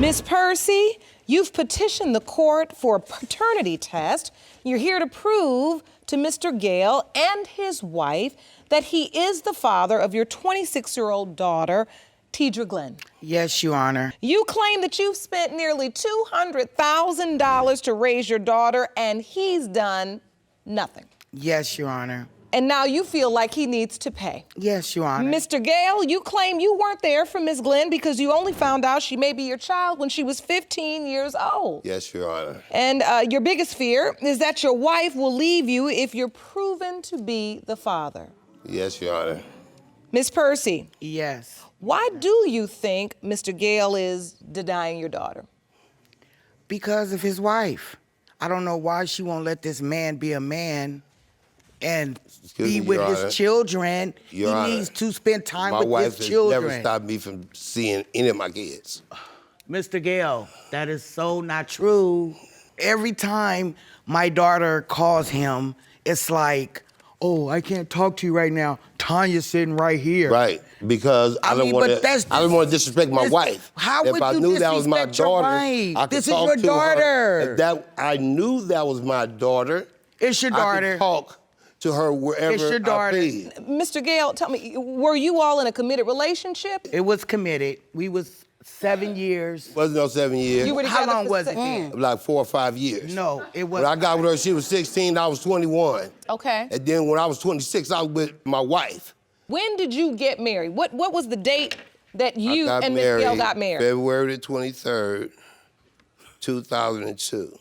Miss Percy, you've petitioned the court for a paternity test. You're here to prove to Mr. Gayle and his wife that he is the father of your 26-year-old daughter, Tidra Glen. Yes, Your Honor. You claim that you've spent nearly $200,000 to raise your daughter, and he's done nothing. Yes, Your Honor. And now you feel like he needs to pay. Yes, Your Honor. Mr. Gayle, you claim you weren't there for Miss Glen because you only found out she may be your child when she was 15 years old. Yes, Your Honor. And your biggest fear is that your wife will leave you if you're proven to be the father. Yes, Your Honor. Miss Percy. Yes. Why do you think Mr. Gayle is denying your daughter? Because of his wife. I don't know why she won't let this man be a man and be with his children. He needs to spend time with his children. My wife has never stopped me from seeing any of my kids. Mr. Gayle, that is so not true. Every time my daughter calls him, it's like, oh, I can't talk to you right now. Tanya's sitting right here. Right, because I don't want to disrespect my wife. How would you If I knew that was my disrespect your daughter, wife? I could This is talk your to daughter. her. If I knew that was my daughter. It's your daughter. I could talk to her wherever It's your daughter. I please. Mr. Gayle, tell me, were you all in a committed relationship? It was committed. We was 7 years. Wasn't no 7 years. You were How together long for was it then? Like 4 or 5 years. No, it was. When I got with her, she was 16, I was 21. Okay. And then when I was 26, I was with my wife. When did you get married? What was the date that you and Miss Gayle got married? February the 23rd, 2002.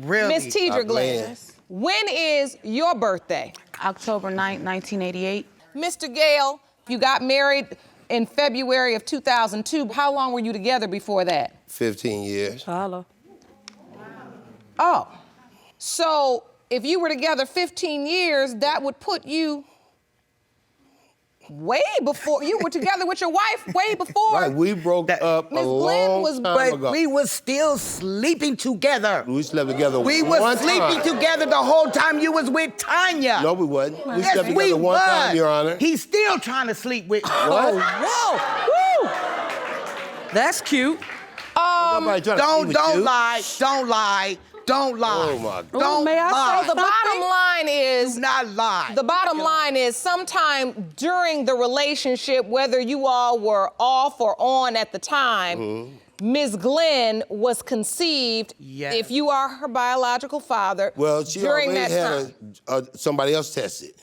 Really? Miss Tidra Glen, when is your birthday? October 9th, 1988. Mr. Gayle, you got married in February of 2002. How long were you together before that? 15 years. Hello. Oh, so if you were together 15 years, that would put you way before, you were together with your wife way before. Right, we broke up Miss a Glen long was- time But ago. we was still sleeping together. We slept together We one was sleeping time. together the whole time you was with Tanya. No, we wasn't. We Yes, slept we together one was. time, Your Honor. He's still trying to sleep with. What? Whoa! Woo! That's cute. Nobody trying to Don't sleep with you. lie. Don't lie. Don't lie. Oh, my God. Don't May I lie. say The bottom line is, Do not lie. the bottom line is sometime during the relationship, whether you all were off or on at the time, Ms. Glen was conceived, Yes. if you are her biological father, Well, she during already that time. had somebody else tested.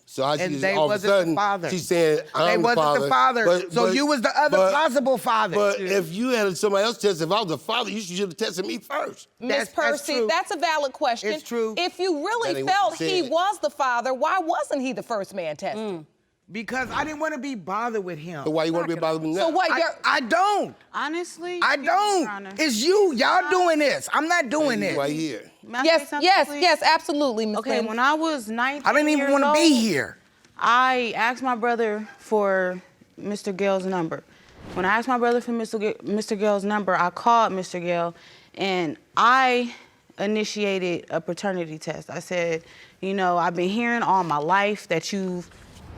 So I And just, they all of a wasn't the sudden, father. she said, I'm They the wasn't father. the father. So you was the other possible father. But if you had somebody else test, if I was the father, you should have tested me first. Miss That's Percy, true. that's a valid question. It's true. If you That really ain't what felt you he said. was the father, why wasn't he the first man tested? Because I didn't want to be bothered with him. So why you want to be bothered with me now? So what, I don't. Honestly, I don't. It's you. Y'all doing this. I'm not doing this. Why here? May I say Yes, something, yes, please? yes, absolutely, Ms. Okay, Glen. when I was 19 I didn't even years want to old, be here. I asked my brother for Mr. Gayle's number. When I asked my brother for Mr. Gayle's number, I called Mr. Gayle, and I initiated a paternity test. I said, you know, I've been hearing all my life that you've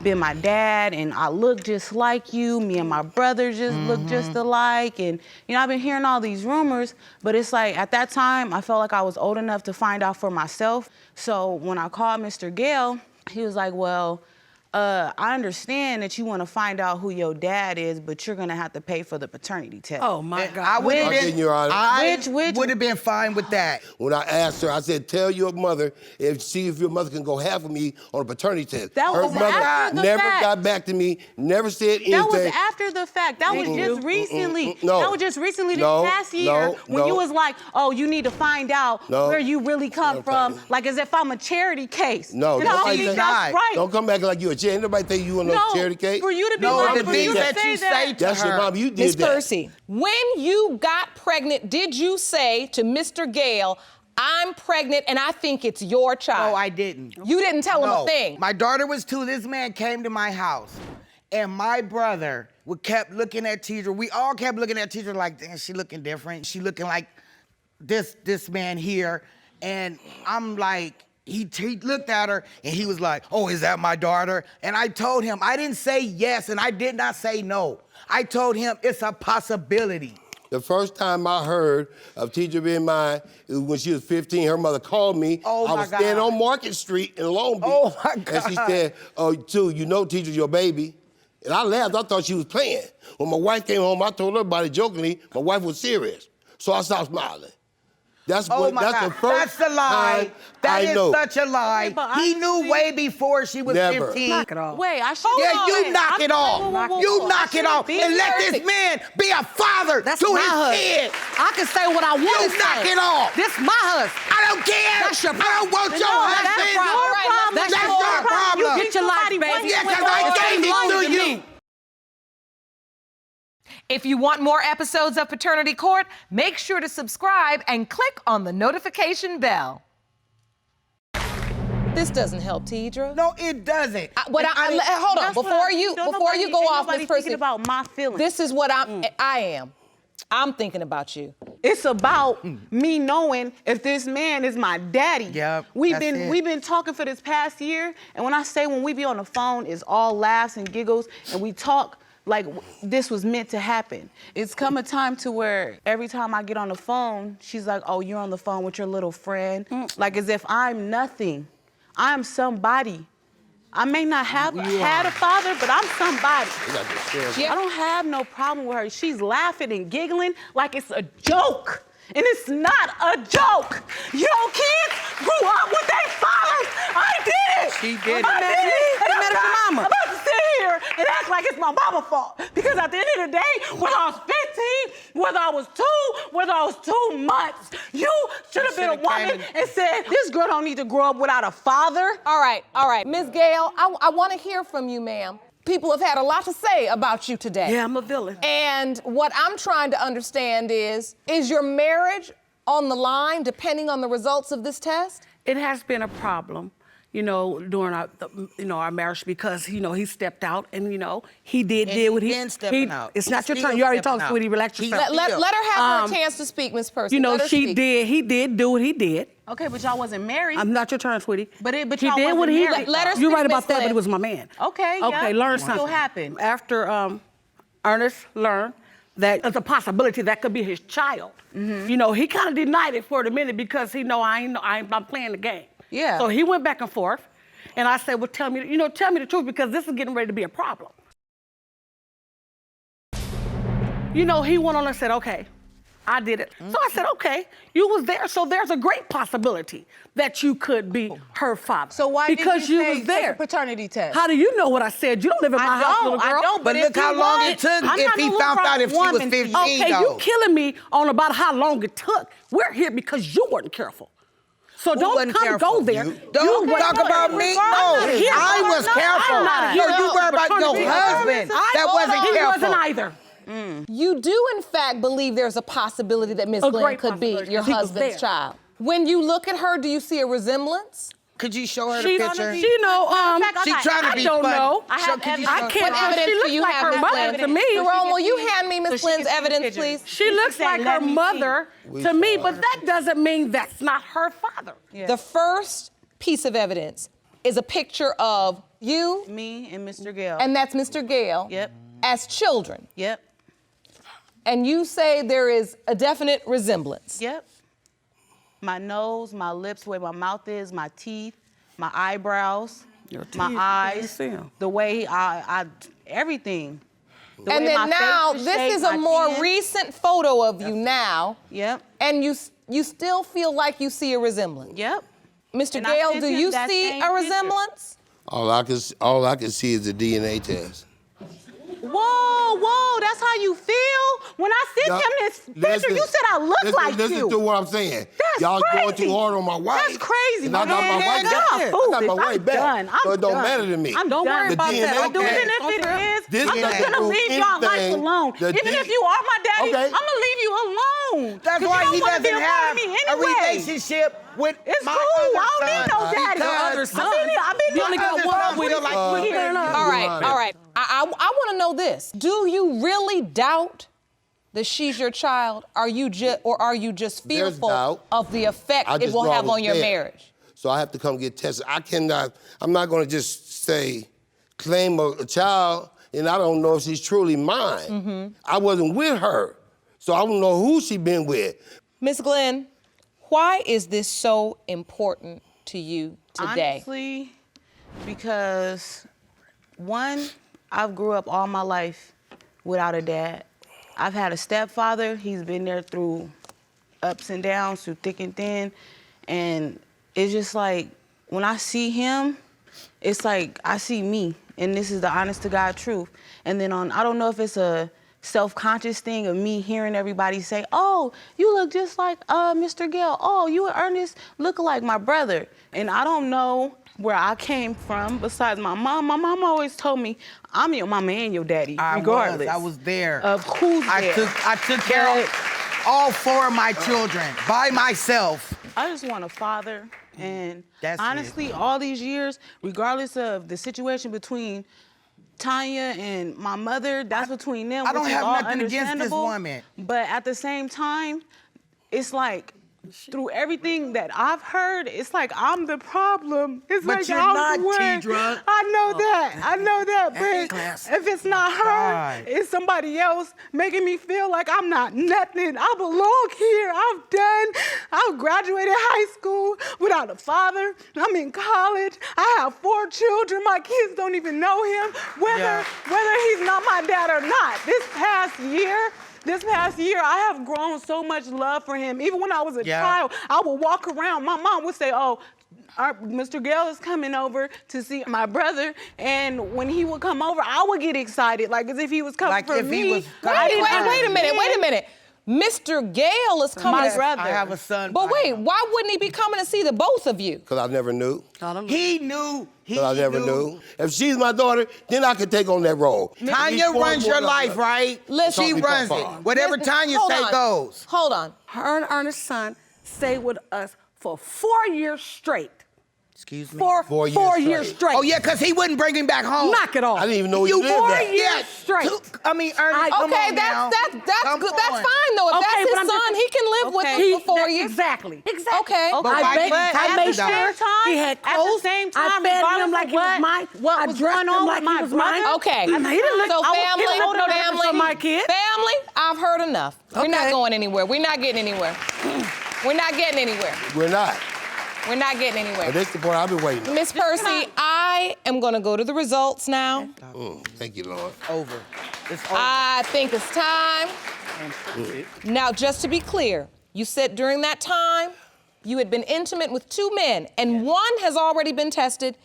been my dad, and I look just like you. Me and my brother just look just alike, and you know, I've been hearing all these rumors, but it's like at that time, I felt like I was old enough to find out for myself. So when I called Mr. Gayle, he was like, well, I understand that you want to find out who your dad is, but you're gonna have to pay for the paternity test. Oh my God. I would have Which- been, Your Honor. Which- would have been fine with that. When I asked her, I said, tell your mother, see if your mother can go half of me on a paternity test. That Her was mother after the never fact. got back to me, never said anything. That was after the fact. That was just recently. No. That was just recently No, this past year no, when no. you was like, oh, you need to find out No. where you really come from, like as if I'm a charity case. No, And I nobody think think- that's right. Don't come back like you a charity. Ain't nobody think you want no charity case. For you to be No, like, the for you things to that you say say to That's your her. mom. You did Miss that. Percy, when you got pregnant, did you say to Mr. Gayle, I'm pregnant and I think it's your child? No, I didn't. You didn't tell him a thing. My daughter was 2. This man came to my house, and my brother kept looking at Tidra. We all kept looking at Tidra like, damn, she looking different. She looking like this man here. And I'm like, he looked at her and he was like, oh, is that my daughter? And I told him, I didn't say yes and I did not say no. I told him it's a possibility. The first time I heard of teacher being mine, it was when she was 15. Her mother called me. Oh, I was standing on Market Street in Long Beach. Oh, my God. And she said, oh, too, you know teacher's your baby. And I laughed. I thought she was playing. When my wife came home, I told her about it jokingly. My wife was serious. So I stopped smiling. That's Oh what, my that's God, the first that's a lie. time That I is know. such a lie. Okay, but He knew honestly- way before she was Never. 15. Knock it off. Wait, I should. Yeah, you knock it off. You knock it off be and let Percy. this man be a father That's to my his husband. kids. I can say what I want You to say. knock it off. This my husband. I don't care. That's your I don't want your No, that's husband. your problem. That's That's your your problem. You get your life, baby. Yeah, because I gave it to you. If you want more episodes of Paternity Court, make sure to subscribe and click on the notification bell. This doesn't help, Tidra. No, it doesn't. Hold on, That's what before I- you don't before you nobody- go ain't off, nobody Miss Percy. thinking about my feelings. This is what I am. I'm thinking about you. It's about me knowing if this man is my daddy. Yep, We've that's it. been talking for this past year, and when I say when we be on the phone, it's all laughs and giggles, and we talk like this was meant to happen. It's come a time to where every time I get on the phone, she's like, "Oh, you're on the phone with your little friend," like as if I'm nothing. I'm somebody. I may not have had a father, but I'm somebody. I don't have no problem with her. She's laughing and giggling like it's a joke. And it's not a joke. Your kids grew up with their fathers. I did it. She did it. I did it. And met her mama. I'm about to sit here and act like it's my mama's fault. Because at the end of the day, whether I was 15, whether I was 2, whether I was 2 months, you should have been a should've woman came and said, this girl don't need to grow up without a father. All right. Miss Gayle, I want to hear from you, ma'am. People have had a lot to say about you today. Yeah, I'm a villain. And what I'm trying to understand is your marriage on the line depending on the results of this test? It has been a problem, during our marriage because, he stepped out and, he did what he... been stepping out. It's not your Still turn. You already stepping talked, out. sweetie. Relax yourself. Let her have her chance to speak, Miss Percy. Let her speak. he did do what he did. Okay, but y'all wasn't married. I'm not your turn, sweetie. But he y'all did wasn't what he married, did. Let her You're speak, right Miss about that, but Glen. he was my man. Okay, Okay, yeah. learn Still something. happened. After Ernest learned that there's a possibility that could be his child. He kind of denied it for a minute because he know I'm playing the game. Yeah. So he went back and forth, and I said, well, tell me the truth because this is getting ready to be a problem. He went on and said, okay, I did it. So I said, okay, you was there, so there's a great possibility that you could be her father. So why because did you say was there. take a paternity test? How do you know what I said? You don't live in my house, little girl. I don't, But look if how he long was, it took I'm if not he no found little out if she was woman to you. 15. Okay, you killing me on about how long it took. We're here because you weren't careful. So don't wasn't come careful? go there. Don't You talk weren't about careful. me. I'm No, not here. I was careful. I'm not No, here. you worry about your Paternity. husband that wasn't He careful. wasn't either. You do, in fact, believe there's a possibility that Miss A Glen great could be possibility, your 'cause he was husband's there. child. When you look at her, do you see a resemblance? Could you show her the She's, picture? she know, She trying to I be don't funny. know. I have could you evidence. show I her- can't. What evidence She do looks you like have, her Miss mother Glen? to me. Jerome, will you hand me Miss Glen's evidence, please? She looks said, like "Let her me see." mother to me, but that doesn't mean that's not her father. The first piece of evidence is a picture of you, Me and Mr. Gayle. and that's Mr. Gayle, Yep. as children. Yep. And you say there is a definite resemblance. Yep. My nose, my lips, the way my mouth is, my teeth, my eyebrows, Your teeth, my let me eyes, see 'em. the way I everything. The And way my then now, face is this shaped, is a my more chin. recent photo of you now, Yep. and you still feel like you see a resemblance. Yep. Mr. And I Gayle, sent do him you that see same a picture. resemblance? All I can see is the DNA test. Whoa, that's how you feel? When I sent him this picture, you said I look like listen you. to what I'm saying. That's Y'all going crazy. too hard on my wife. That's crazy. And I got my Man, wife get back. off, I got my foolish. wife I'm back. done. So it don't done. matter to me. I'm Don't done. worry about DNA that. Even test. if it is, This I'm ain't just gonna gonna prove leave y'all life anything. alone. The Even D- if you are my daddy, Okay. I'm gonna leave you alone. That's 'Cause why you he don't wanna be doesn't a part have of me a anyway. relationship with It's my cool. other I don't need no son. daddy. Because I've been You only got other one son with feel it. like He you. better not. All right. I want to know this. Do you really doubt that she's your child? Are you just There's fearful doubt. of the effect I it just will know I have was on your there. marriage? So I have to come get tested. I'm not gonna just claim a child and I don't know if she's truly mine. I wasn't with her. So I don't know who she been with. Miss Glen, why is this so important to you today? Honestly, because one, I've grew up all my life without a dad. I've had a stepfather. He's been there through ups and downs, through thick and thin. And it's just like, when I see him, it's like I see me. And this is the honest to God truth. And then I don't know if it's a self-conscious thing of me hearing everybody say, oh, you look just like Mr. Gayle. Oh, you and Ernest look like my brother. And I don't know where I came from besides my mom. My mom always told me, I'm your mama and your daddy, regardless. I was there. Of who's there. I took care of all 4 of my children by myself. I just want a father. And That's honestly, it. all these years, regardless of the situation between Tanya and my mother, that's between them. I don't which is have all nothing against this understandable. woman. But at the same time, it's like, through everything that I've heard, it's like I'm the problem. It's But like you're I'm not, the one. Tidra. I know that. Hey, But class. if it's not her, Right. it's somebody else making me feel like I'm not nothing. I belong here. I've graduated high school without a father. I'm in college. I have 4 children. My kids don't even know him, whether he's not my dad or not. This past year, I have grown so much love for him. Even when I was a child, I would walk around. My mom would say, oh, Mr. Gayle is coming over to see my brother. And when he would come over, I would get excited, like as if he was coming for me. Wait a minute. Mr. Gayle is coming. My brother. I have a son. But wait, why wouldn't he be coming to see the both of you? Because I never knew. He knew. Because I never knew. If she's my daughter, then I could take on that role. Tanya runs your life, right? Listen. She runs it. Whatever Tanya say goes. Hold on. Her and Ernest's son stayed with us for 4 years straight. Excuse me? Four years straight. Oh, yeah, because he wouldn't bring him back home. Knock it off. I didn't even know you lived 4 there. years straight. Ernest, come Okay, on now. that's Come good. That's on. fine though. If Okay, that's but his I'm son, just- he can live with him for 4 years. Exactly. Okay. But why didn't I Tanya made though? sure he had At the clothes. same time, I fed him regardless like of he was mine. what I was dressed going him on like with he my was mine. brother? Okay. I mean, he didn't look, So I was family, killing no difference from my kid. Family, I've heard enough. We're not Okay. going anywhere. We're not getting anywhere. We're not getting anywhere. We're not. We're not getting But anywhere. that's the point I've been waiting on. Miss Percy, I am going to go to the results now. Thank you, Lord. Over. It's over. I think it's time. Now, just to be clear, you said during that time you had been intimate with 2 men, and one has already been tested,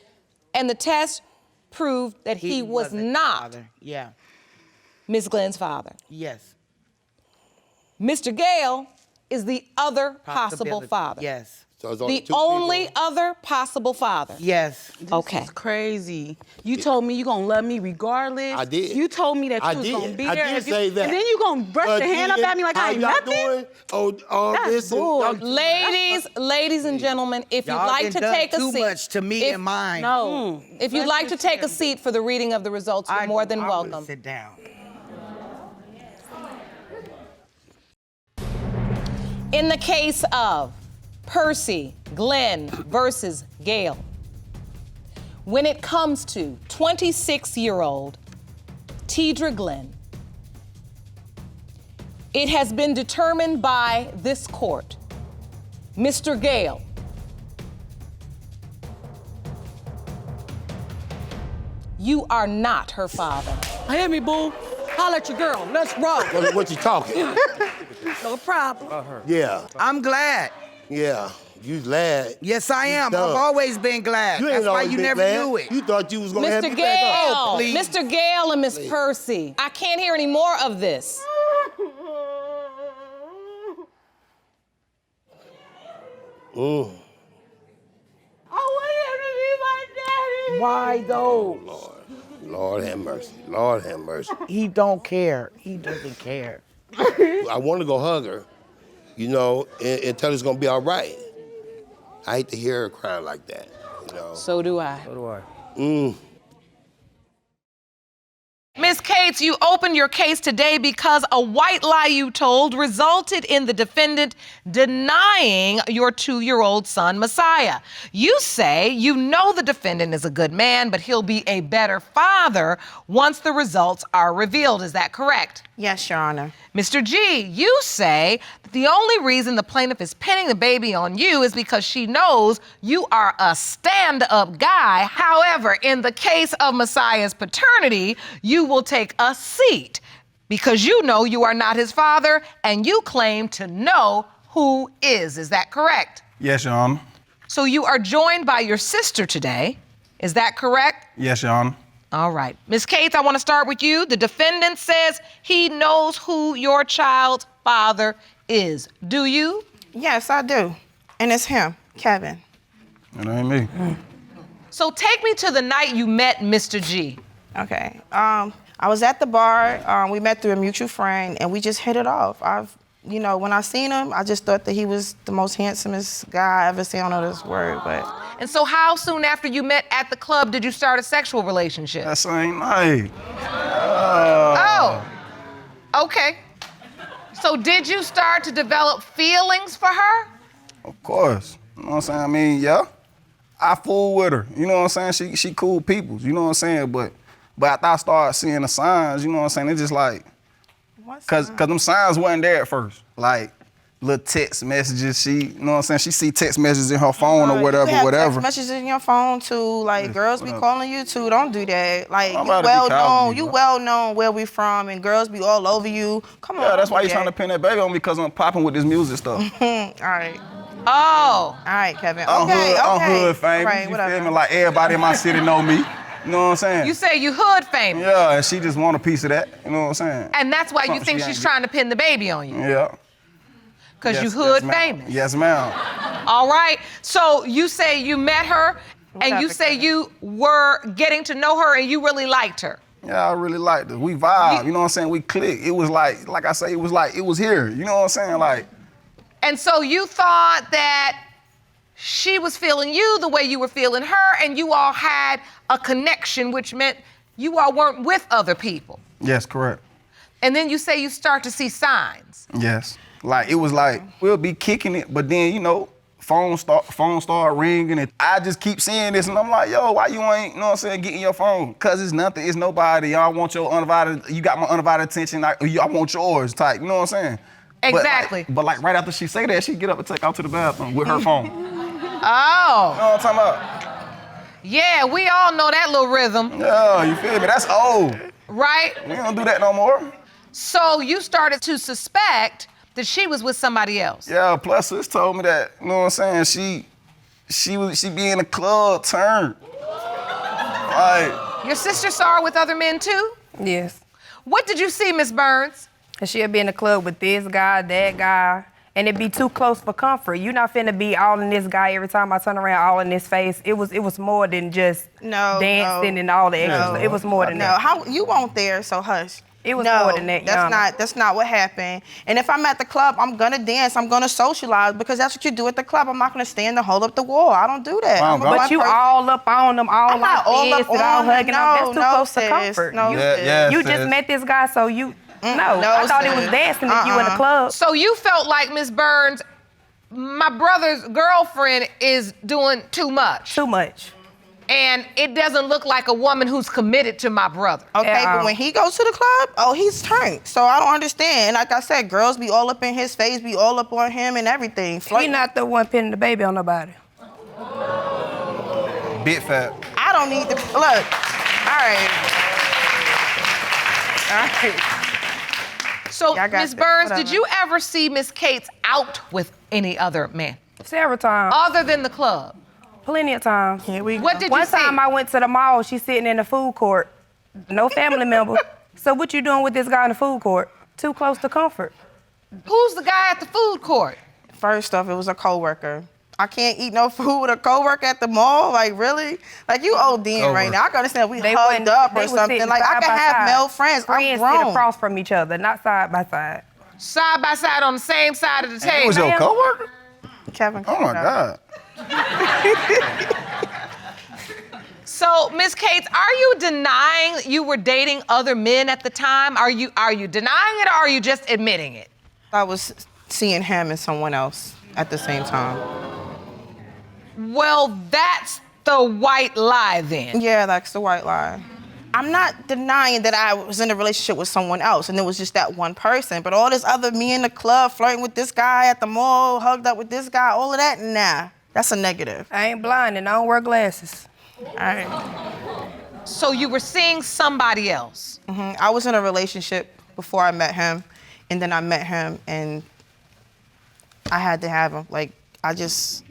and the test proved that he was wasn't not father. Yeah. Miss Glen's father. Yes. Mr. Gayle is the other possible Possibility. father. Yes. So it's The two only people. other possible father. Yes. Okay. It's crazy. You told me you gonna love me regardless. I did. You told me that I you was did. gonna be I there. did if you- say that. And then you gonna brush But your hand up then, at me like how I ain't y'all nothing? doing? That's Listen, bull. Ladies and gentlemen, if you'd Y'all like to done take a too seat. much to me and mine. No. If you'd like to take a seat for the reading of the results, you're more than I wanna welcome. Sit down. In the case of Percy Glen versus Gayle, when it comes to 26-year-old Tidra Glen, it has been determined by this court, Mr. Gayle, you are not her father. Hear me, boo. Holler at your girl. Let's roll. What you talking? No problem. Yeah, I'm glad. yeah. You glad. Yes, I am. dumb. I've always been glad. You ain't That's why always you been never glad. knew it. You thought you was gonna have Mr. me back up. Oh, Gayle, please. Mr. Gayle and Miss Percy, I can't hear any more of this. Why though? Lord have mercy. Lord have mercy. He don't care. He doesn't care. I want to go hug her, you know, and tell her it's gonna be all right. I hate to hear her crying like that, you know. So do I. Mm. Ms. Cates, you opened your case today because a white lie you told resulted in the defendant denying your 2-year-old son, Messiah. You say you know the defendant is a good man, but he'll be a better father once the results are revealed. Is that correct? Yes, Your Honor. Mr. G, you say that the only reason the plaintiff is pinning the baby on you is because she knows you are a stand-up guy. However, in the case of Messiah's paternity, you will take a seat because you know you are not his father and you claim to know who is. Is that correct? Yes, Your Honor. So you are joined by your sister today. Is that correct? Yes, Your Honor. All right. Ms. Cates, I want to start with you. The defendant says he knows who your child's father is. Do you? Yes, I do. And it's him, Kevin. That ain't me. So take me to the night you met Mr. G. Okay. I was at the bar. We met through a mutual friend, and we just hit it off. When I seen him, I just thought that he was the most handsomest guy I ever seen. I don't know this word, but. And so how soon after you met at the club did you start a sexual relationship? That same night. Oh, okay. So did you start to develop feelings for her? Of course. You know what I'm saying? I mean, yeah. I fool with her. You know what I'm saying? She cool people. You know what I'm saying? But after I started seeing the signs, you know what I'm saying? It's just like, cause them signs wasn't there at first. Like, little text messages, you know what I'm saying? She see text messages in her phone or whatever, you have whatever. Text messages in your phone too. Like girls be calling you too. Don't do that. Like I'm you about to be well calling known. you, You bro. well known where we from, and girls be all over you. Come on. Yeah, that's don't why do you trying to that. pin that baby on me, because I'm popping with this music stuff. All right. Oh. All right, Kevin. I'm Okay. hood famous. Right, You whatever. feel me? Like everybody in my city know me. You know what I'm saying? You say you hood famous. Yeah, and she just want a piece of that. You know what I'm saying? And that's why you Something think she she's ain't trying to pin the baby on you. Yeah. Because you Yes, hood yes, ma'am. famous. Yes, ma'am. All right. So you say you met her and you Whatever, say Kevin. you were getting to know her and you really liked her. Yeah, I really liked it. We vibe, you know what I'm saying? We click. It was like I say, it was like, it was here. You know what I'm saying? Like. And so you thought that she was feeling you the way you were feeling her and you all had a connection, which meant you all weren't with other people. Yes, correct. And then you say you start to see signs. Yes. Like, it was like, we'll be kicking it, but then, you know, phone start ringing, and I just keep seeing this, and I'm like, yo, why you ain't, you know what I'm saying, getting your phone? Cause it's nothing, it's nobody. Y'all want your undivided, you got my undivided attention, I want yours type, you know what I'm saying? Exactly. But like right after she say that, she get up and take out to the bathroom with her phone. You know Oh, what I'm talking about? yeah, we all know that little rhythm, Yeah, you feel me? That's old. right? We don't do that no more. So you started to suspect that she was with somebody else. Yeah, plus sis told me that, you know what I'm saying, she be in the club turned. Like, Your sister saw her with other men too? Yes. What did you see, Miss Burns? And she'll be in the club with this guy, that guy, and it'd be too close for comfort. You're not finna be all in this guy every time I turn around, all in his face. It was more than just dancing and all the extra. It was more than No, that. how you weren't there, so hush. It was no, more than that, Yana. That's not what happened. And if I'm at the club, I'm gonna dance, I'm gonna socialize, because that's what you do at the club. I'm not gonna stand and hold up the wall. I don't do that. Wow, I'm a but blunt But you person. all up on them, all I'm not like all this, up and all on hugging them. That's too close to sis. comfort. No, You- sis. yeah, You sis. just met this guy, so you, no. no, I thought it was sis. dancing if you in the club. So you felt like, Miss Burns, my brother's girlfriend is doing too much. Too much. And it doesn't look like a woman who's committed to my brother. Okay, Yeah, but when he goes to the club, oh, he's turned. So I don't understand. Like I said, girls be all up in his face, be all up on him and everything. He not the one pinning the baby on nobody. big fat. I don't need to look. All right. All right. So, Yeah, I got Miss that. Burns, did Whatever. you ever see Miss Cates out with any other man Several times. other than the club? Plenty of times. Here we go. What did you One see? time I went to the mall, she's sitting in the food court, no family member. So what you doing with this guy in the food court? Too close to comfort. Who's the guy at the food court? First off, it was a coworker. I can't eat no food with a coworker at the mall. Like, really? Like, you ODing right now. I can understand if we hugged wasn't- up or they was something. sitting Like, I side can by have side. male friends. I'm Friends sit grown. across from each other, not side by side. Side by side on the same side of the It table. was your ma'am. coworker? Kevin. Oh my God. So, Miss Cates, are you denying you were dating other men at the time? Are you denying it, or are you just admitting it? I was seeing him and someone else at the same time. Well, that's the white lie then. Yeah, that's the white lie. I'm not denying that I was in a relationship with someone else and it was just that one person, but all this other me in the club flirting with this guy at the mall, hugged up with this guy, all of that, nah, that's a negative. I ain't blind and I don't wear glasses. All right. So you were seeing somebody else? Mm-hmm. I was in a relationship before I met him, and then I met him and I had to have him. Like, I just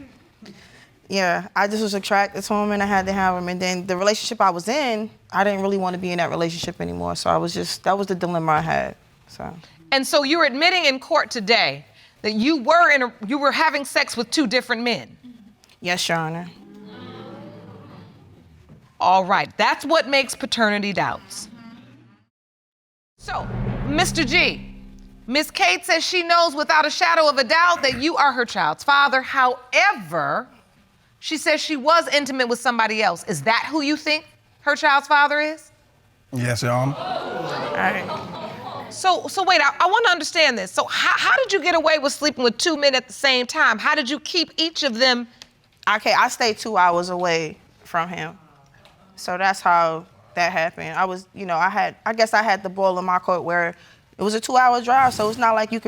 was attracted to him and I had to have him. And then the relationship I was in, I didn't really want to be in that relationship anymore. So that was the dilemma I had, so. And so you're admitting in court today that you were having sex with two different men? Yes, Your Honor. All right, that's what makes paternity doubts. So, Mr. G, Ms. Kate says she knows without a shadow of a doubt that you are her child's father. However, she says she was intimate with somebody else. Is that who you think her child's father is? Yes, Your Honor. All right. So wait, I want to understand this. So how did you get away with sleeping with two men at the same time? How did you keep each of them? Okay, I stayed 2 hours away from him. So that's how that happened. I guess I had the ball in my court where it was a 2-hour drive, so it's not like you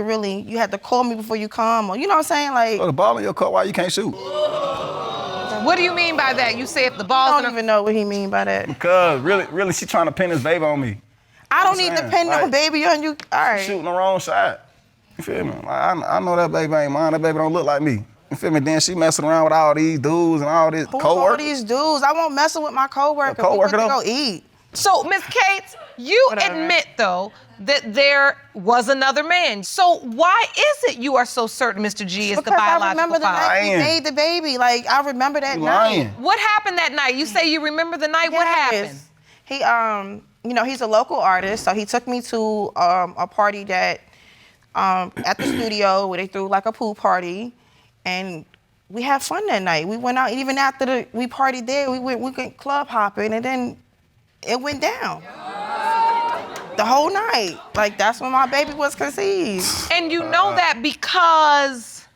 had to call me before you come, or you know what I'm saying? Like, the ball in your court, why you can't shoot? What do you mean by that? You say if the ball's I don't even know what he mean by that. Because really, she trying to pin this baby on me. I don't need to pin no baby on you. All right. Shooting the wrong shot. You feel me? Like, I know that baby ain't mine. That baby don't look like me. You feel me? Then she messing around with all these dudes and all this co-workers. All these dudes? I won't mess with my co-worker. We went to go eat. So, Ms. Cates, you admit, though, that there was another man. So why is it you are so certain Mr. G is the biological father? I remember the night we made the baby. Like, I remember that night. What happened that night? You say you remember the night. Yes. What happened? He, he's a local artist, so he took me to a party that at the studio where they threw like a pool party, and we had fun that night. We went out, even after we partied there, we went club hopping, and then it went down. The whole night. Like, that's when my baby was conceived. And you know that because?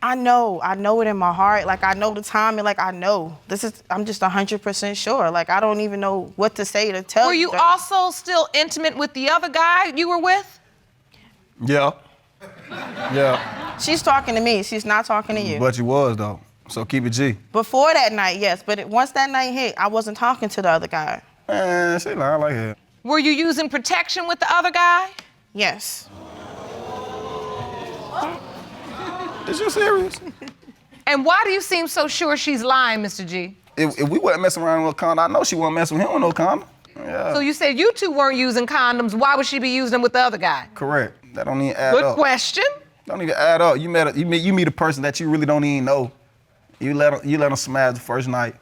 I know it in my heart. Like, I know the time, and like, I'm just 100% sure. Like, I don't even know what to say to tell you. Were you also still intimate with the other guy you were with? Yeah. Yeah. She's talking to me. She's not talking to you. But you was, though. So keep it G. Before that night, yes. But once that night hit, I wasn't talking to the other guy. Man, she lying like that. Were you using protection with the other guy? Yes. Is you serious? And why do you seem so sure she's lying, Mr. G? If we wasn't messing around with a condom, I know she wasn't messing with him with no condom. Yeah. So you said you two weren't using condoms. Why would she be using them with the other guy? Correct. That don't even add up. Good question. Don't even add up. You meet a person that you really don't even know. You let them smash the first night.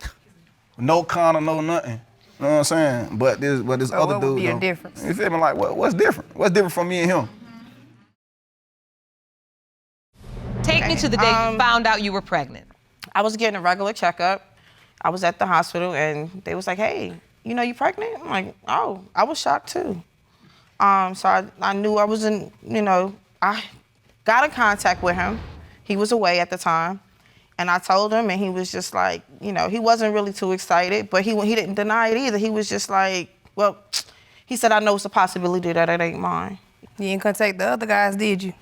No condom, no nothing. You know what I'm saying? But this other dude. What would be a difference? You feel me? Like, what's different? What's different from me and him? Take me to the day you found out you were pregnant. I was getting a regular checkup. I was at the hospital, and they was like, hey, you pregnant? I'm like, oh, I was shocked too. So I knew I wasn't, I got in contact with him. He was away at the time. And I told him, and he was just like, he wasn't really too excited, but he didn't deny it either. He was just like, well, he said, I know it's a possibility that it ain't mine. You didn't contact the other guys, did you?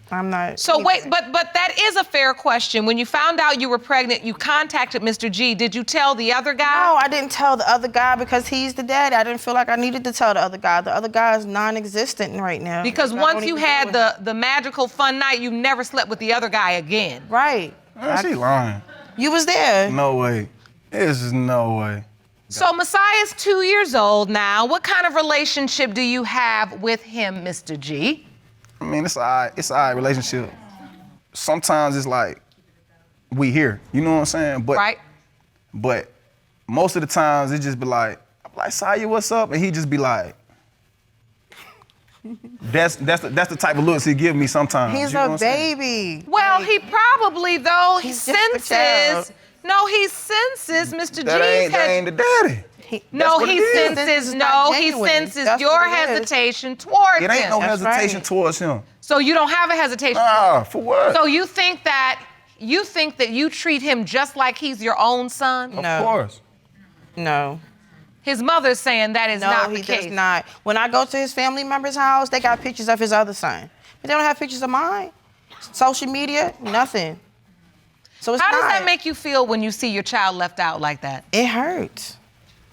I'm not. So wait, but that is a fair question. When you found out you were pregnant, you contacted Mr. G. Did you tell the other guy? No, I didn't tell the other guy because he's the daddy. I didn't feel like I needed to tell the other guy. The other guy is non-existent right now. Because once you had the magical fun night, you never slept with the other guy again. Right. She lying. You was there. No way. There's no way. So Messiah's 2 years old now. What kind of relationship do you have with him, Mr. G? I mean, it's all right relationship. Sometimes it's like, we here, you know what I'm saying? But, right. But most of the times it just be like, Saya, what's up? And he just be like, that's the type of looks he give me sometimes. He's a baby. Well, he probably, though, he senses No, he senses Mr. G's That ain't the daddy. he This senses is not genuine. That's your what it is. hesitation towards him. It ain't no That's hesitation right. towards him. So you don't have a hesitation. Nah, for what? So you think that you treat him just like he's your own son? Of No. course. No. His mother's saying that is No, not the he case. does not. When I go to his family member's house, they got pictures of his other son. But they don't have pictures of mine. Social media, nothing. So it's How does not. that make you feel when you see your child left out like that? It hurts.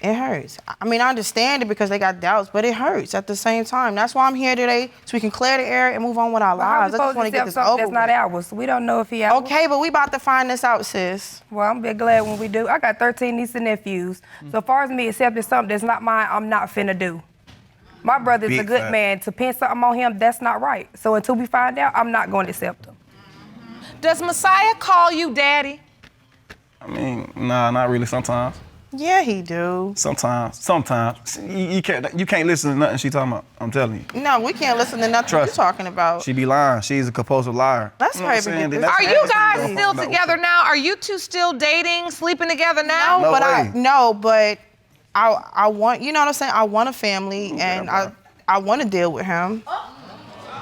It hurts. I mean, I understand it because they got doubts, but it hurts at the same time. That's why I'm here today, so we can clear the air and move on with our How we lives. I just supposed want to to get accept this something over that's not with. ours? We don't know if he ours. Okay, but we about to find this out, sis. Well, I'm be glad when we do. I got 13 nieces and nephews. So as far as me accepting something that's not mine, I'm not finna do. My brother's a Big good fact. man. To pin something on him, that's not right. So until we find out, I'm not going to accept him. Does Messiah call you daddy? I mean, nah, not really. Sometimes. Yeah, he do. Sometimes. You can't listen to nothing she talking about. I'm telling you. No, we can't listen to nothing Trust you're talking about. She be lying. She's a compulsive liar. Let's You know what hurry I'm up and saying? get this. Are you guys That's- still No. together now? Are you two still dating, sleeping together now? No way. But I want, you know what I'm saying? I want a family, and I want to deal with him.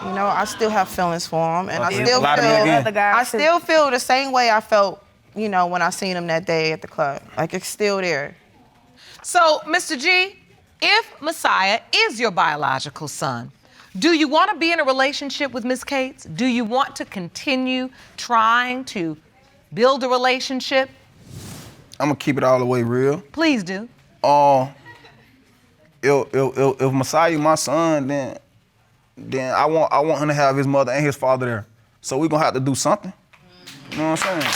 You know, I still have feelings for him, and I Okay. still Lie to me again. Other guys I too. still feel the same way I felt, you know, when I seen him that day at the club. Like, it's still there. So, Mr. G, if Messiah is your biological son, do you want to be in a relationship with Miss Cates? Do you want to continue trying to build a relationship? I'm gonna keep it all the way real. Please do. If Messiah my son, then I want him to have his mother and his father there. So we gonna have to do something. You know what I'm saying?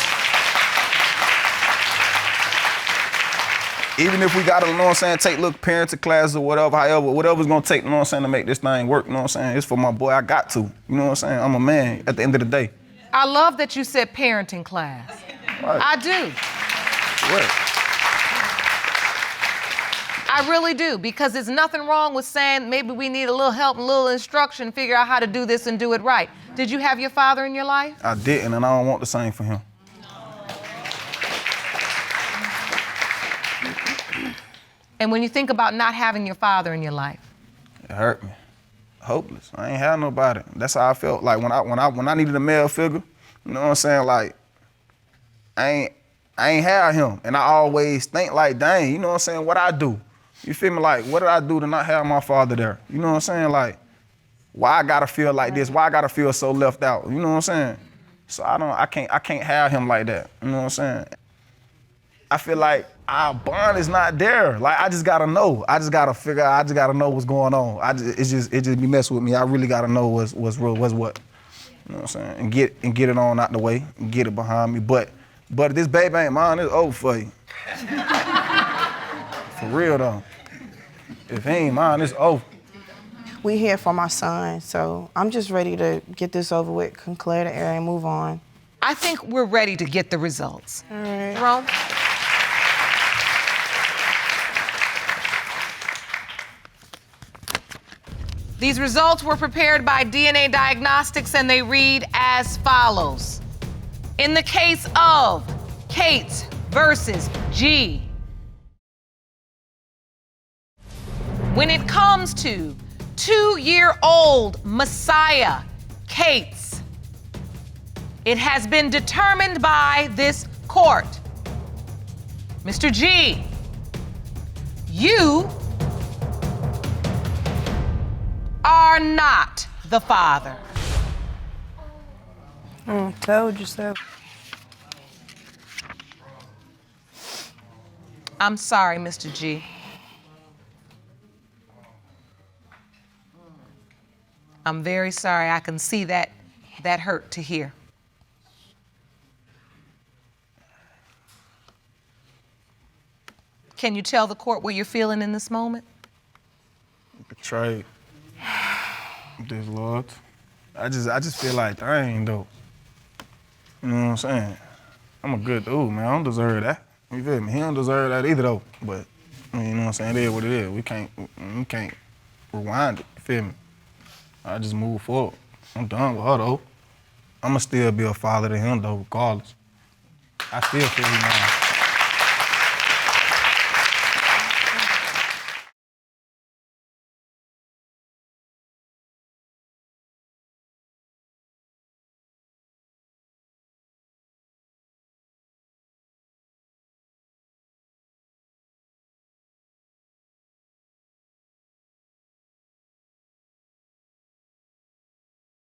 Even if we gotta, you know what I'm saying, take little parenting classes or whatever, whatever's gonna take, you know what I'm saying, to make this thing work, you know what I'm saying? It's for my boy, I got to. You know what I'm saying? I'm a man at the end of the day. I love that you said parenting class. Right. I do. What? I really do, because there's nothing wrong with saying maybe we need a little help, a little instruction, figure out how to do this and do it right. Did you have your father in your life? I didn't, and I don't want the same for him. And when you think about not having your father in your life, It hurt me. Hopeless. I ain't had nobody. That's how I felt. Like when I needed a male figure, you know what I'm saying? Like I ain't had him. And I always think like, dang, you know what I'm saying? What I do? You feel me? Like, what did I do to not have my father there? You know what I'm saying? Like, why I gotta feel like this? Why I gotta feel so left out? You know what I'm saying? So I can't have him like that. You know what I'm saying? I feel like our bond is not there. Like, I just gotta know. I just gotta figure out, I just gotta know what's going on. It just be messing with me. I really gotta know what's real, what's what. You know what I'm saying? And get it on out the way, and get it behind me. But if this baby ain't mine, it's over for you. For real though. If he ain't mine, it's over. We here for my son, so I'm just ready to get this over with, can clear the air and move on. I think we're ready to get the results. All right. Jerome? These results were prepared by DNA Diagnostics, and they read as follows. In the case of Kate versus G, when it comes to 2-year-old Messiah Cates, it has been determined by this court. Mr. G, you are not the father. Told you so. I'm sorry, Mr. G. I'm very sorry. I can see that hurt to hear. Can you tell the court what you're feeling in this moment? Betrayed. Disloyalty. I just feel like, dang, though. You know what I'm saying? I'm a good dude, man. I don't deserve that. You feel me? He don't deserve that either, though. But, I mean, you know what I'm saying? It is what it is. We can't rewind it. You feel me? I just move forward. I'm done with her, though. I'ma still be a father to him, though, regardless. I still feel he's mine.